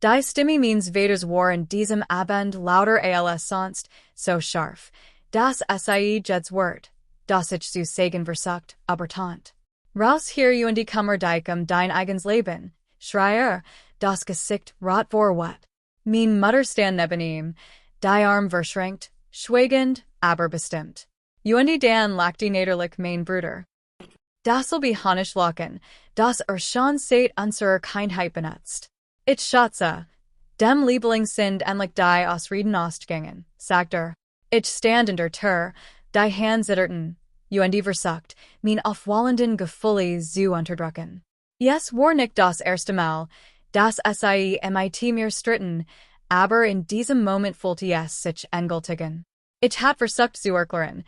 Die Stimme means Vaders war in diesem Abend lauter als sonst, so scharf. Das sei Jed's Wort. Das ich zu sagen versucht, aber tant. Raus hier und Kummer dich dein eigens Leben. Schreier, das Gesicht rot vor wat. Mein Mutter stand neben ihm. Die Arm verschränkt, schweigend, aber bestimmt. Und dann lachte natürlich mein Bruder. Das'll be Hanisch lachen, das schon seit unserer Kindheit benutzt. Ich schätze, dem Liebling sind endlich die Ausreden ausgegangen, sagt Ich stand in der Tür, die Hand zitterten, und versucht, mein aufwallenden Gefühle zu unterdrücken. Es war nicht das erste Mal, dass sei mit mir stritten, aber in diesem Moment fühlte es sich endgültigen. Ich hat versucht zu erklären,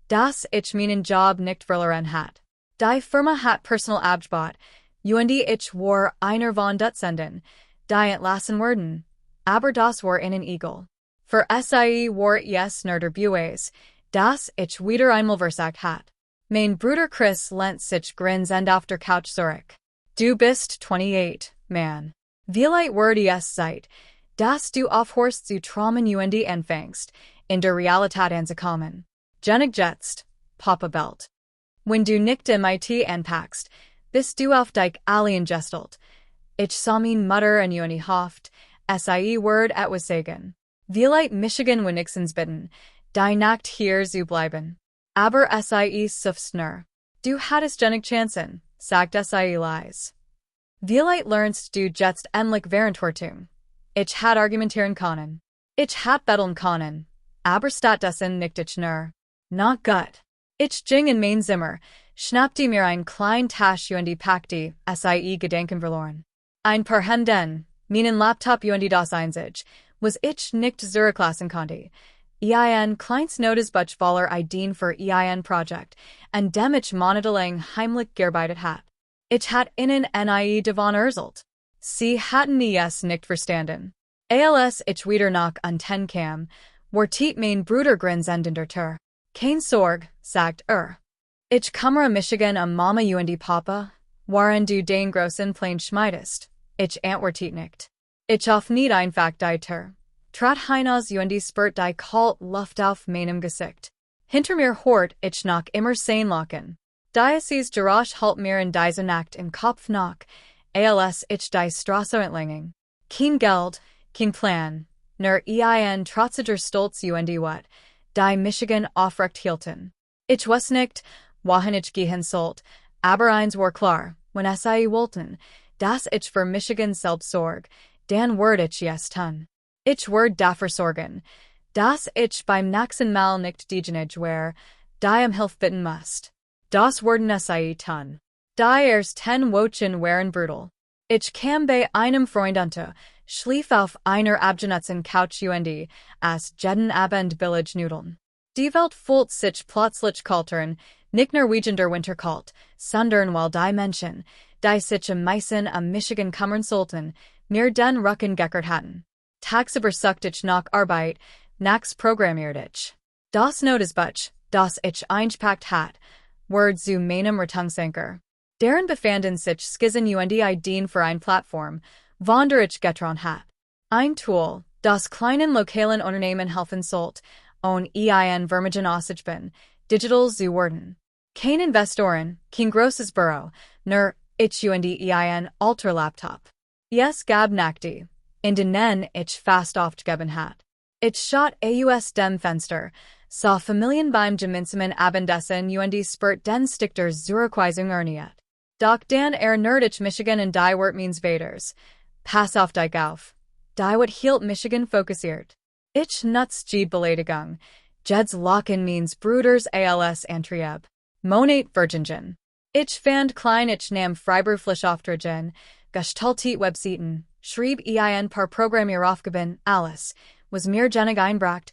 dass ich meinen Job nicht verloren hat. Die Firma hat Personal abgebaut, und ich war einer von Dutzenden, die entlassen wurden, aber das war einen Igel. Für sei war es nur der Beweis, dass ich wieder einmal versagt hat. Mein Bruder Chris lehnt sich grinsend auf der Couch zurück. Du bist 28, man. Vielleicht wird es Zeit, dass du aufhörst zu träumen und anfängst, in der Realität anzukommen. Jennig jetzt, Papa Belt. Wenn du nicht mit anpackst, bist du auf dich allein gestellt. Ich sah mein Mutter und hofft, sei Wort etwas sagen. Vielleicht Michigan wenigstens bitten, die Nacht hier zu bleiben. Aber sei suffstner. Du hattest jennig Chancen, sagt sei leise. Vielleicht lernst du jetzt endlich Währendtortum. Ich hat argumentieren können. Ich hat betteln können. Aber stattdessen nicht ich nur. Not gut. Ich ging in mein Zimmer, schnappte mir ein klein Tasch und packte, sei Gedanken verloren. Ein paar Hemden, meinen Laptop und das Einzig, was ich nicht zurücklassen konnte. Kleins Notes Butchballer Ideen für Projekt, an dem ich monatelang heimlich gearbeitet hat. Ich hat ihnen nie davon erzählt. Sie hatten es nicht verstanden. Als ich wieder nach unten kam, war mein Bruder grinsend in der Tür. Kein Sorg, sagt Ich komme Michigan Mama und Papa, waren du den großen Plan schmeidest. Ich antwortet nicht. Ich auf nicht einfach die Tür. Trat hinaus und spürt die kalt Luft auf meinem Gesicht. Hinter mir hort ich noch immer sein lachen. Diocese Geräusch halt mir in diese Nacht im Kopf nach, als ich die Straße entlang. Kein Geld, kein Plan, nur trotziger Stolz und wat, die Michigan aufrecht hielten. Ich weiß nicht, wohin ich gehen sollt, aber eins war klar, wenn sei wollten, dass ich für Michigan selbst sorg, dann würd ich es tun. Ich würd dafür sorgen, dass ich beim nächsten Mal nicht diejenige wär, die Hilfe bitten musst. Das würden sei tun. Die ersten Wochen wären brutal. Ich kam bei einem Freund unter, schlief auf einer abgenutzten Couch und as jeden Abend billig Nudeln. Die Welt fühlt sich plötzlich kaltern, nicht Norwegian der Winter kalt, sondern weil die Menschen, die sich am meisten am Michigan kümmern sollten, mir den Rücken geckert hatten. Tagsüber sucht ich nach Arbeit, nachts programmiert ich. Das Notizbuch, das ich eingepackt hat, word zu meinem Rettungsanker. Darin befanden sich Skizzen und Ideen für eine Plattform, von der ich getron hat. Ein Tool, das kleinen lokalen Unternehmen helfen sollt, on Vermigen bin, digital zu werden. Kein Investoren, kein großes Büro, nur ich und alter Laptop. Es gab Nachte, in denen ich fast aufgegeben hat. Ich schaut aus dem Fenster, sah Familien beim gemeinsamen Abendessen und spürt den Stick der Zurückweisung erniet. Doch dann erinnert ich Michigan und die Wort means Vaders. Pass auf dich auf. Die Wort hielt Michigan fokussiert. Ich nutz die Beleidigung. Jed's Lachen means Bruders als Antrieb. Monat Virgingen. Ich fand klein ich nam Freiberuflich Auftraggen, gestaltet Webseiten, schrieb paar Programmier aufgeben, alles, was mir jennig einbracht,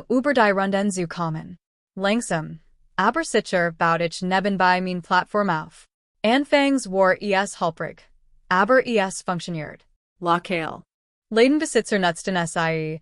über die Runden zu kommen. Langsam, aber sicher baut ich nebenbei mein Plattform auf. Anfangs war es holprig, aber es funktioniert. Lokal. Ladenbesitzer nutzten sei,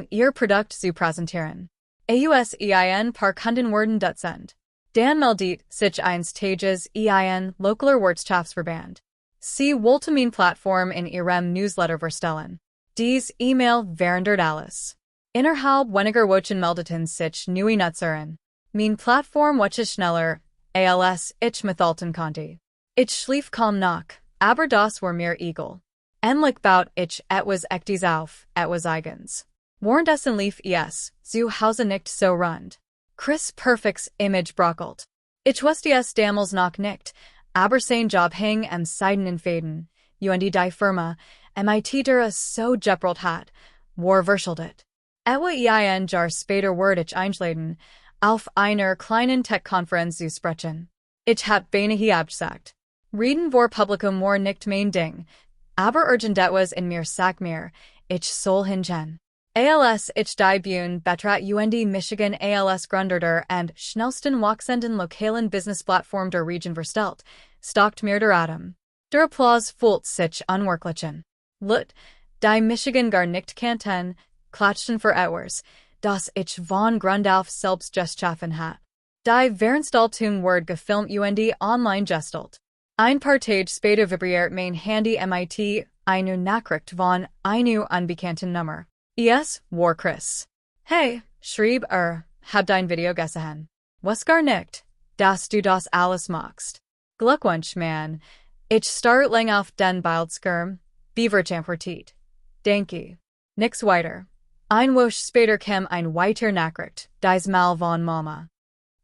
ihr Produkt zu präsentieren. Paar Kunden wurden Dutzend. Dan meldet sich eines Tages lokaler Wirtschaftsverband. See Woltemin platform in Irem newsletter verstellen. Dies E-Mail verandert alles. Innerhalb weniger Wochen meldeten sich neue Nutzerin. Mein Plattform wuchs schneller, als ich mithalten konnte. Ich schlief kaum nach, aber das war mir egal. Endlich baut ich etwas Echtes auf, etwas Eigens. Währenddessen lief es, zu Hause nicht so rund. Chris Perfects Image brockelt. Ich wusste es damals noch nicht, aber sein Job hing am seidenen Faden, und die Firma, MIT der es so geprelt hat, war verschuldet. Etwa ein Jahr später wurde ich eingeladen, auf einer kleinen Tech-Konferenz zu sprechen. Ich hat beinahe abgesagt. Reden vor Publikum war nicht mein Ding, aber urgent etwas in mir sagt mir, ich soll hingehen. Als ich die Bühne betrat und Michigan als Gründerter and schnellsten wachsenden lokalen Business-Plattform der Region verstellt, stockt mir der Atem. Der Applaus fühlt sich unwirklichen. Lut, die Michigan gar nicht kannten, klatschten für etwas, das ich von Grund auf selbst geschaffen hat. Die Veranstaltung wurde gefilmt und online gestellt. Ein paar Tage später vibriert mein Handy MIT eine Nachricht von einer unbekannten Nummer. Es war Chris. Hey, schrieb hab dein Video gesehen. Was gar nicht, dass du das alles machst. Glückwunsch, man. Ich start lang auf den Bildschirm, bevertramportiert. Danke. Nix weiter. Ein Woche später kam ein weiter Nachricht, diesmal von Mama.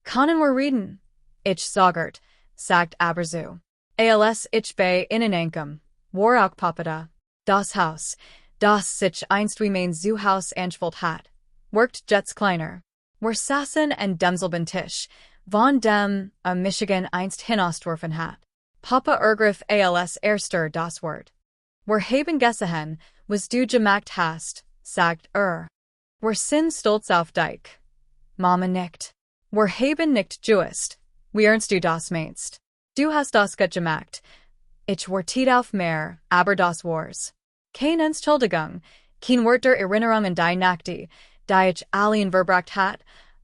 Können wir reden? Ich sagert, sagt aber so. Als ich bei Ihnen ankomme, war auch Papa da. Das Haus, das sich einst wie mein Zuhaus angefühlt hat, wirkt jetzt kleiner. Wir saßen an demselben Tisch, von dem Michigan einst hinausgeworfen hat. Papa ergriff als erster das Wort. Wir haben gesehen, was du gemacht hast, sagt Wir sind stolz auf dich. Mama nickt. Wir haben nicht gewusst, wie ernst du das meinst. Du hast das gut gemacht. Ich wartet auf mehr, aber das war's. Keine Entschuldigung, kein Wort der Erinnerung an die Nachte, die ich allein verbracht hat,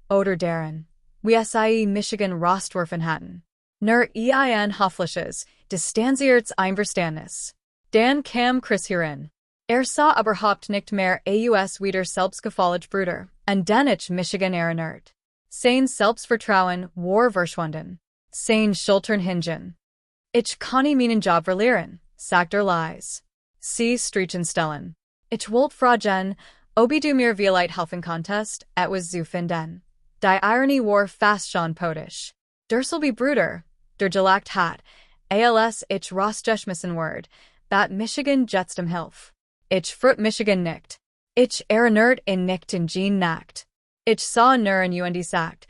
oder deren, wie es Michigan rausgeworfen hatten. Nur ein hoffliches, distanziertes Einverständnis. Dann kam Chris hierin. Sah überhaupt nicht mehr aus wieder selbstgefällig Bruder, und den ich Michigan erinnert. Sein Selbstvertrauen war verschwunden. Sein Schultern hingen. Ich kann meinen Job verlieren, sagt leise. Sie strichen stellen. Ich wollte fragen, ob du mir vielleicht helfen konntest, etwas zu finden. Die Ironie war fast schon poetisch. Der Selby Bruder, der gelacht hat, als ich rausgeschmissen ward, bat Michigan jetzt Hilfe. Ich frut Michigan nicht. Ich erinnert nicht in Jean Nacht. Ich sah nur in und sagt,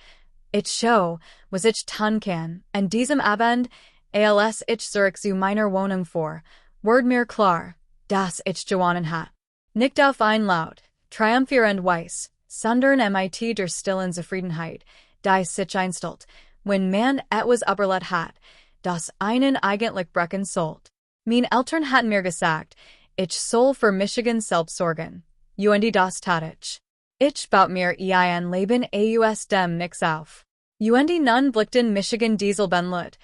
ich show, was ich tun kann, an diesem Abend, als ich zurück zu meiner Wohnung vor, ward mir klar, dass ich gewonnen hat. Nicht auf ein Laut, triumphierend weiß, sondern MIT der stillen Zufriedenheit, die sich einstellt, wenn man etwas überlebt hat, das einen eigentlich brechen sollt. Meine Eltern hatten mir gesagt, ich soll für Michigan selbst sorgen, und das tat ich. Ich baut mir ein Leben aus dem nix auf. Und nun blickten Michigan Diesel benlut,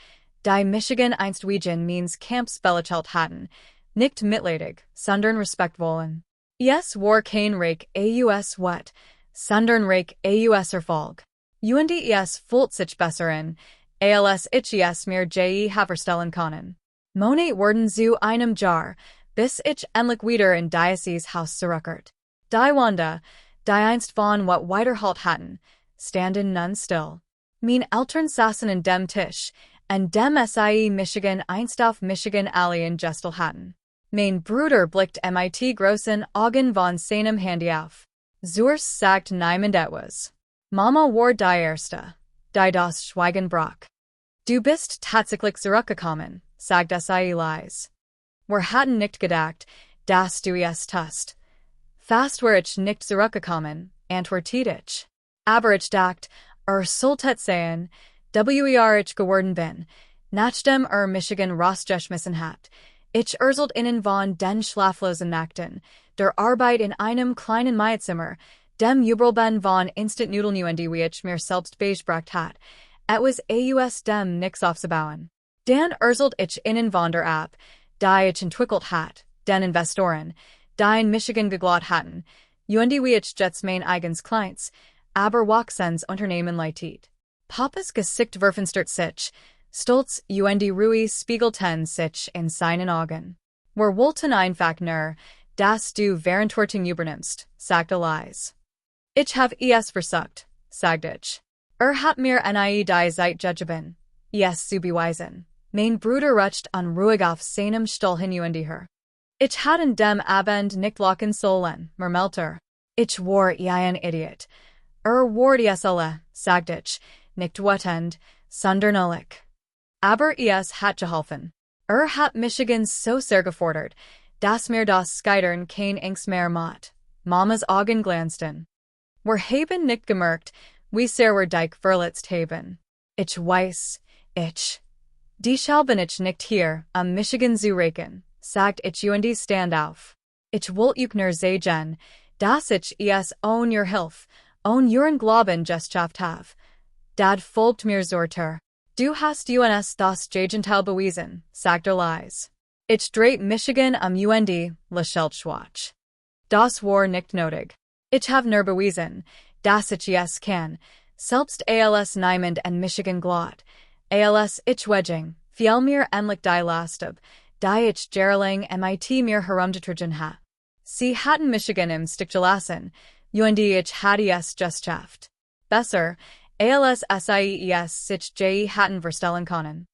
die Michigan einst Wegen means Camps bellichelt hatten, nicht mitleidig, sondern respektvollen. Es war kein Reich aus what, sondern Reich aus Erfolg. Und es fühlt sich besser in, als ich es mir verstellen können. Monat wurden zu einem Jahr, bis ich endlich wieder in Diocese Haus zurückkehrt. Die Wanda, die einst von what weiterhalt hatten, standen nun still. Mein Eltern saßen in dem Tisch, an dem Michigan einst auf Michigan allein gestel hatten. Mein Bruder blickt MIT großen Augen von seinem Handy auf. Zurs sagt niemand etwas. Mama war die Erste, die das Schweigen brach. Du bist tatsächlich zurückgekommen, sagt leise. Wir hatten nicht gedacht, dass du es tust. Fast war ich nicht zurückgekommen, antwortet ich. Aber ich dacht, solltet sehen, ich geworden bin, nachdem Michigan rausgeschmissen hat. Ich erzählt ihnen von den schlaflosen Nächten, der Arbeit in einem kleinen Maitzimmer, dem Jubelben von Instant-Nudeln und wie ich mir selbst beigebracht hat, etwas aus dem nix aufzubauen. Dann erzählt ich ihnen von der App, die ich entwickelt hat, den Investoren, die in Michigan geglaubt hatten, und wie ich jets mein eigens Clients, aber Waxens Unternehmen leitet. Papas Gesicht verfinstert sich, Stolz und Ruhe spiegelten sich in seinen Augen. Wir wollten einfach nur, dass du Verantwortung übernimmst, sagte Lies. Ich have es versucht, sagte ich. Hat mir nie die Zeit gegeben, es zu beweisen. Mein Bruder rutscht unruhig auf seinem Stuhl hin und her. Ich hatte dem Abend nicht lachen sollen, murmelte. Ich war ein Idiot. Ward es alle, sagte ich, nicht wetend, sonderlich. Aber es hat geholfen. Hat Michigan so sehr gefordert, dass mir das Scheitern kein Angst mehr macht. Mamas Augen glänzten. Wir haben nicht gemerkt, wie sehr wir dich verletzt haben. Ich weiß, deshalb bin ich nicht hier, Michigan zu rächen, sagt ich und stand auf. Ich wollt euch nur sagen, dass ich es ohne ihr Hilfe, ohne euren Glauben geschafft habe. Dad folgt mir zorter. Du hast uns das Gegenteil bewiesen, sagte Lies. Ich dreht Michigan und lächelt schwach. Das war nicht nötig. Ich habe nur bewiesen, dass ich es kann, selbst als niemand in Michigan glaubt, als ich wedging, viel mir endlich die Lastab, die ich jahrelang mit mir herumgetragen ha. Sie hatten Michigan im Stich gelassen, und ich hatte es geschafft. Besser, als SIES sich je hatten verstellen können.